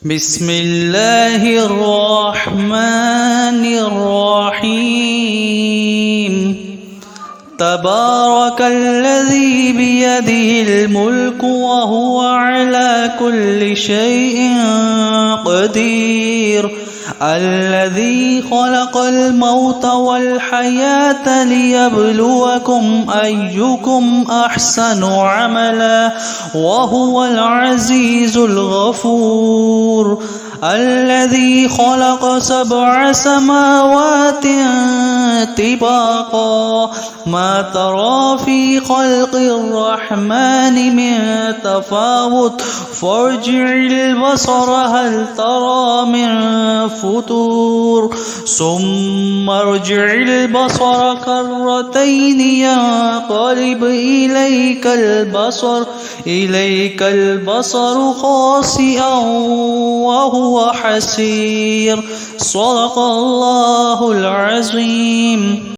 بسم الله الرحمن الرحيم تبارك الذي بيده الملك وهو على كل شيء قدير الذي خلق الموت والحياة ليبلوكم أيكم أحسن عملا وهو العزيز الغفور الذي خلق 7 سماوات طباقا ما ترى في خلق الرحمن من تفاوت فارجع البصر هل ترى من فتور ثم ارجع البصر كرتين ينقلب إليك البصر خاسئا وهو حسير صدق الله العظيم.